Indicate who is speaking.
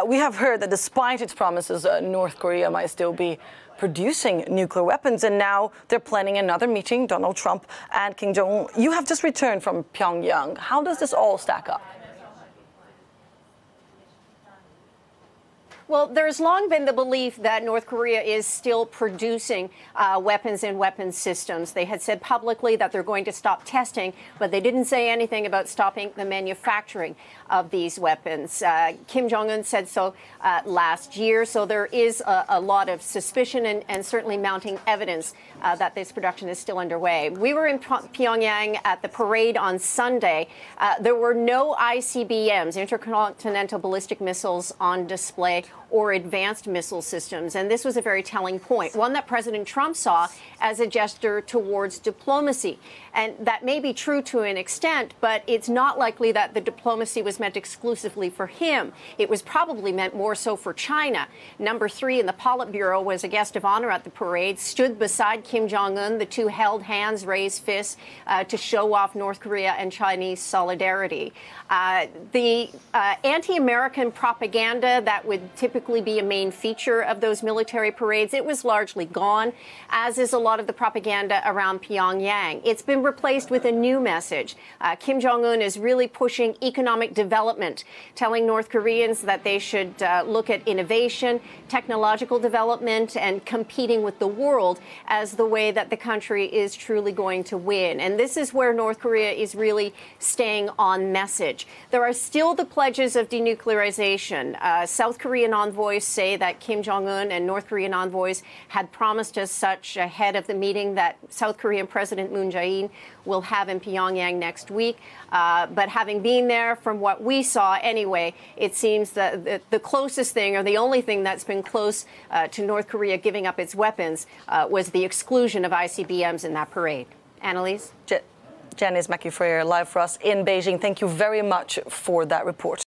Speaker 1: We have heard that despite its promises, North Korea might still be producing nuclear weapons, and now they're planning another meeting, Donald Trump and Kim Jong-un. You have just returned from Pyongyang. How does this all stack up?
Speaker 2: Well, there's long been the belief that North Korea is still producing weapons and weapons systems. They had said publicly that they're going to stop testing, but they didn't say anything about stopping the manufacturing of these weapons. Kim Jong-un said so last year, so there is a lot of suspicion and certainly mounting evidence that this production is still underway. We were in Pyongyang at the parade on Sunday. There were no ICBMs, intercontinental ballistic missiles, on display, or advanced missile systems. And this was a very telling point, one that President Trump saw as a gesture towards diplomacy. And that may be true to an extent, but it's not likely that the diplomacy was meant exclusively for him. It was probably meant more so for China. Number 3 in the Politburo was a guest of honor at the parade, stood beside Kim Jong-un. The two held hands, raised fists to show off North Korea and Chinese solidarity. The anti-American propaganda that would typically be a main feature of those military parades, it was largely gone, as is a lot of the propaganda around Pyongyang. It's been replaced with a new message. Kim Jong-un is really pushing economic development, telling North Koreans that they should look at innovation, technological development, and competing with the world as the way that the country is truly going to win. And this is where North Korea is really staying on message. There are still the pledges of denuclearization. South Korean envoys say that Kim Jong-un and North Korean envoys had promised as such ahead of the meeting that South Korean President Moon Jae-in will have in Pyongyang next week. But having been there, from what we saw anyway, it seems that the closest thing, or the only thing that's been close to North Korea giving up its weapons was the exclusion of ICBMs in that parade. Annalise?
Speaker 1: Janice Mackey live for us in Beijing. Thank you very much for that report.